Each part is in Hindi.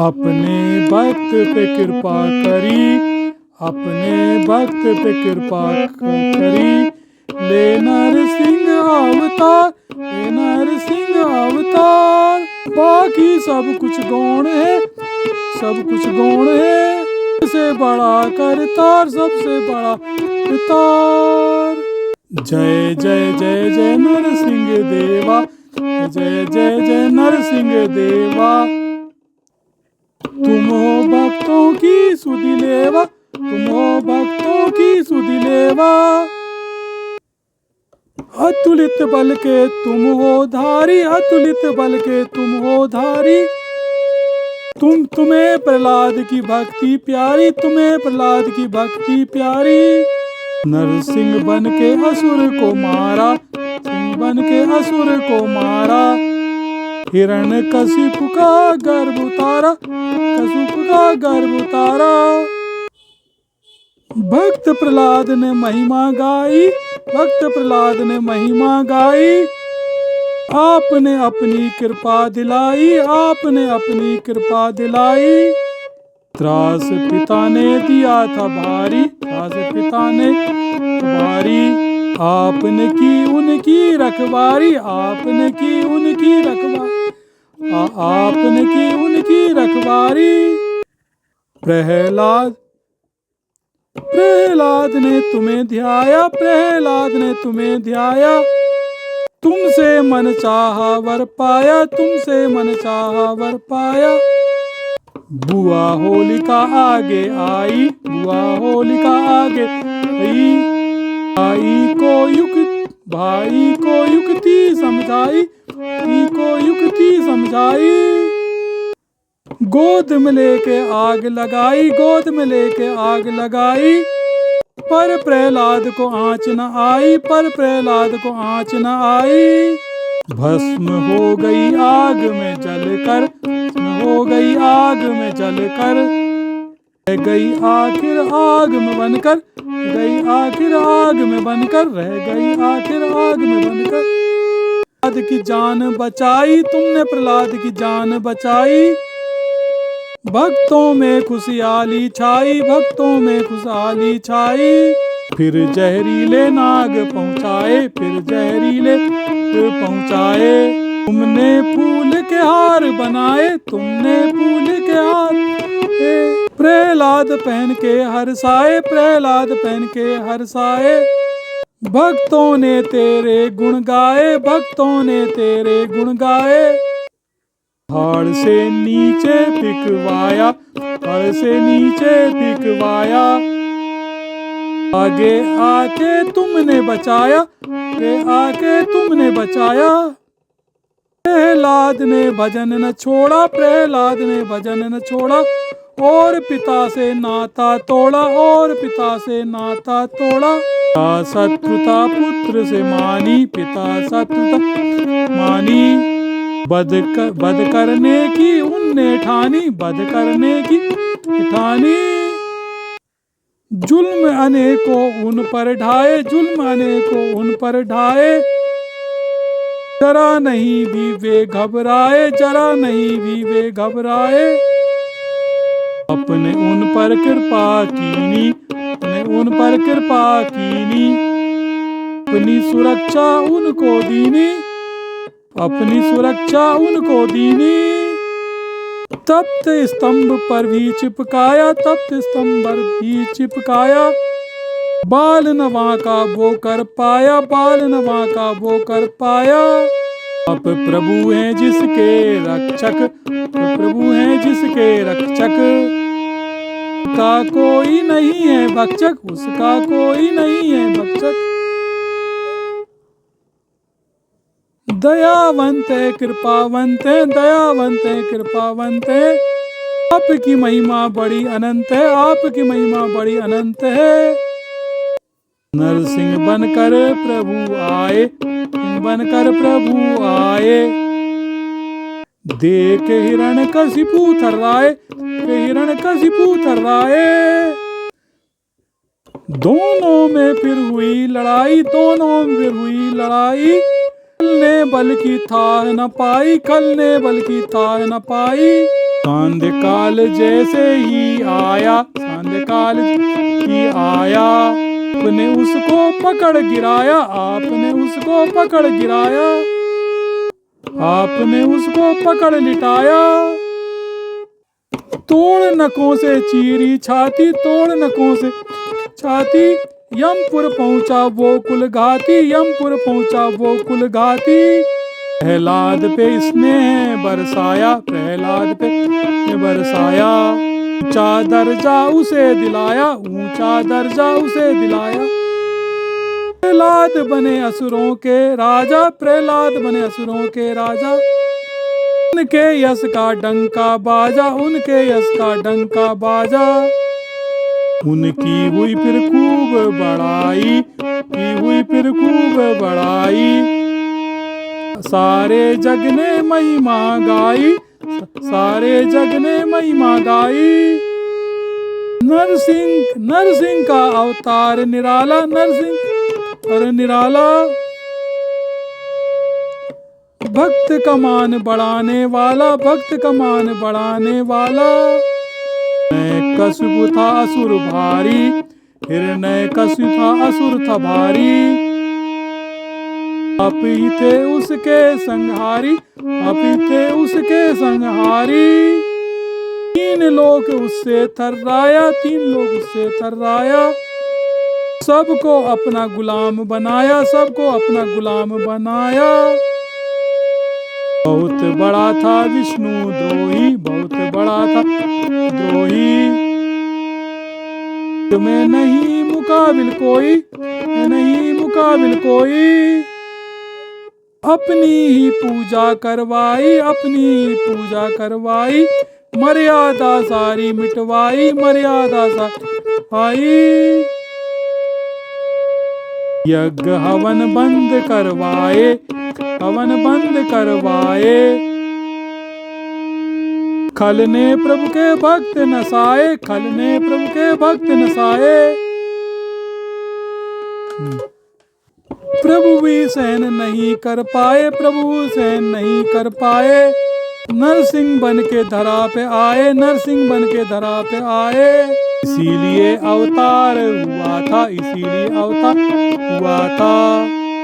अपने भक्त पे कृपा करी, अपने भक्त पे कृपा करी, ले नरसिंह अवतार, ले नरसिंह अवतार। बाकी सब कुछ गौण है, सब कुछ गौण है, सबसे बड़ा करतार, सबसे बड़ा करतार। जय जय जय जय नरसिंह देवा, जय जय जय नरसिंह देवा। तुम हो भक्तों की सुधि लेवा, तुम हो भक्तों की सुधि लेवा। अतुलित बल के तुम हो धारी, अतुलित बल के तुम हो धारी। तुम्हें प्रहलाद की भक्ति प्यारी, तुम्हें प्रहलाद की भक्ति प्यारी। नरसिंह बन के असुर को मारा, सिंह बन के असुर को मारा। हिरण्यकशिपु का गर्भ उतारा, कशिपु का गर्भ उतारा। भक्त प्रहलाद ने महिमा गाई, भक्त प्रहलाद ने महिमा गाई। आपने अपनी कृपा दिलाई, आपने अपनी कृपा दिलाई। त्रास पिता ने दिया था भारी, त्रास पिता ने भारी। आपने की उनकी रखवारी, आपने की उनकी रखवारी, आपने की उनकी रखवारी। प्रहलाद, प्रहलाद ने तुम्हें ध्याया, प्रहलाद ने तुम्हें ध्याया। तुमसे मन चाहा वर पाया, तुमसे मन चाहा वर पाया। बुआ होलिका आगे आई, बुआ होलिका आगे आई। भाई को युक्ति समझाई, भाई को युक्ति समझाई। गोद में लेके आग लगाई, गोद में लेके आग लगाई। पर प्रहलाद को आँच न आई, पर प्रहलाद को आँच न आई। भस्म हो गई आग में जलकर, हो गई आग में जलकर। रह गई आखिर आग में बनकर, गई आखिर आग में बनकर, रह गई आखिर आग में बनकर। प्रहलाद की जान बचाई, तुमने प्रहलाद की जान बचाई। भक्तों में खुशहाली छाई, भक्तों में खुशहाली छाई। फिर जहरीले नाग पहुँचाए, फिर जहरीले पहुँचाए। तुमने फूल के हार बनाए, तुमने फूल के हार। प्रहलाद पहन के हर्षाए, प्रहलाद पहन के हर्षाए। भक्तों ने तेरे गुण गाए, भक्तों ने तेरे गुण गाए। पहाड़ से नीचे पिकवाया, पहाड़ से नीचे पिकवाया। आगे आके तुमने बचाया, आके तुमने बचाया। प्रहलाद ने भजन न छोड़ा, प्रहलाद ने भजन न छोड़ा। और पिता से नाता तोड़ा, और पिता से नाता तोड़ा। पिता शत्रुता पुत्र से मानी, पिता शत्रुता मानी। बद करने की उनने ठानी, बद करने की ठानी। जुल्म अनेकों उन पर ढाए, जुल्म अनेकों उन पर ढाए। जरा नहीं भी वे घबराए, जरा नहीं भी वे घबराए। अपने उन पर कृपा कीनी, अपने उन पर कृपा कीनी। अपनी सुरक्षा उनको दीनी, अपनी सुरक्षा उनको दीनी। तप्त स्तंभ पर भी चिपकाया, तप्त स्तंभ पर भी चिपकाया। बाल नवा का वो कर पाया, बाल नवा का वो कर पाया। आप प्रभु हैं जिसके रक्षक, प्रभु हैं जिसके रक्षक। उसका कोई नहीं है भक्षक, उसका कोई नहीं है भक्षक। दयावंत है कृपावंत है, दयावंत है कृपावंत है। आपकी महिमा बड़ी अनंत है, आपकी महिमा बड़ी अनंत है। नरसिंह बनकर प्रभु आए, बनकर प्रभु आए। देख हिरण्यकशिपु थर्राए, हिरण्यकशिपु थर्राए। दोनों में फिर हुई लड़ाई, दोनों में फिर हुई लड़ाई। कल ने बल की थाह न पाई, कल ने बल की थाह न पाई। सांध्य काल जैसे ही आया, सांध्य काल ही आया, आपने उसको पकड़ गिराया, आपने उसको पकड़ गिराया, आपने उसको पकड़ लिटाया। तोड़ नकों से चीरी छाती, तोड़ नकों से छाती, यमपुर पहुंचा वो कुलघाती, यमपुर पहुंचा वो कुलघाती। प्रहलाद पे इसने बरसाया, प्रहलाद पे बरसाया, ऊंचा दर्जा उसे दिलाया, ऊंचा दर्जा उसे दिलाया। प्रहलाद बने असुरों के राजा, प्रहलाद बने असुरों के राजा। उनके यश का डंका बाजा, उनके यश का डंका बाजा। उनकी हुई फिर खूब बड़ाई, की हुई फिर खूब बड़ाई, सारे जग ने महिमा गाई, सारे जग ने महिमा गाई। नरसिंह, नरसिंह का अवतार निराला, नरसिंह और निराला। भक्त का मान बढ़ाने वाला, भक्त का मान बढ़ाने वाला। कश्यप था असुर भारी, हिरण्य कश्यप था असुर था भारी। आप ही थे उसके संहारी, आप ही थे उसके संहारी। तीन लोग उससे थर्राया, तीन लोग उससे थर्राया। सबको अपना गुलाम बनाया, सबको अपना गुलाम बनाया। बहुत बड़ा था विष्णु द्रोही, बहुत बड़ा था द्रोही। तुम्हें नहीं मुकाबिल कोई, नहीं मुकाबिल कोई। अपनी ही पूजा करवाई, अपनी ही पूजा करवाई। मर्यादा सारी मिटवाई, मर्यादा सारी। यज्ञ हवन बंद करवाए, हवन बंद करवाए। खल ने प्रभु के भक्त नसाए, खल ने प्रभु के भक्त नसाए। प्रभु भी सहन नहीं कर पाए, प्रभु सहन नहीं कर पाए। नरसिंह बन के धरा पे आए, नरसिंह बन के धरा पे आए। इसीलिए अवतार हुआ था, इसीलिए अवतार हुआ था।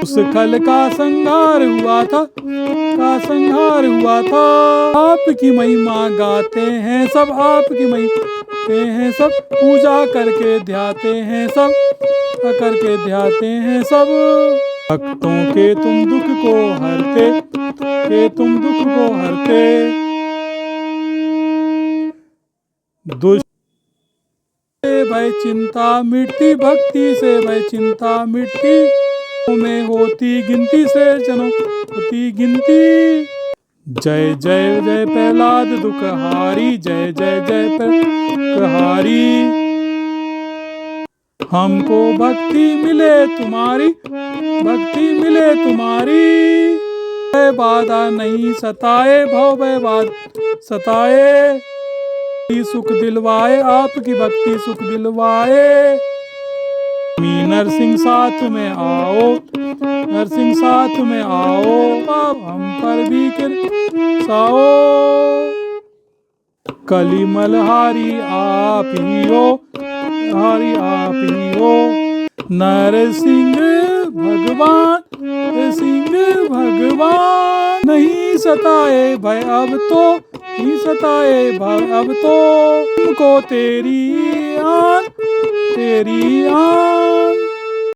उस खल का संहार हुआ था, का संहार हुआ था। आपकी महिमा गाते हैं सब, आपकी महिमा गाते हैं सब। पूजा करके ध्याते हैं सब, करके ध्याते हैं सब। भक्तों के तुम दुख को हरते, के तुम दुख को हरते। दुष्ट से भय चिंता मिटती, भक्ति से भय चिंता मिटती। में होती गिनती से जनों होती गिनती। जय जय जय प्रहलाद दुखहारी, जय जय जय दुखहारी। हमको भक्ति मिले तुम्हारी, भक्ति मिले तुम्हारी। बाधा नहीं सताए, भव बाधा सताए। सुख दिलवाए, आपकी भक्ति सुख दिलवाए। नरसिंह साथ में आओ, नरसिंह साथ में आओ। हम पर भी कृपाओ। कलिमलहारी आप ही हो, हारी आप ही हो। नरसिंह भगवान, नरसिंह भगवान। नहीं सताए भय अब तो, नहीं सताए भय अब तो। तुमको तेरी आन, तेरी आन।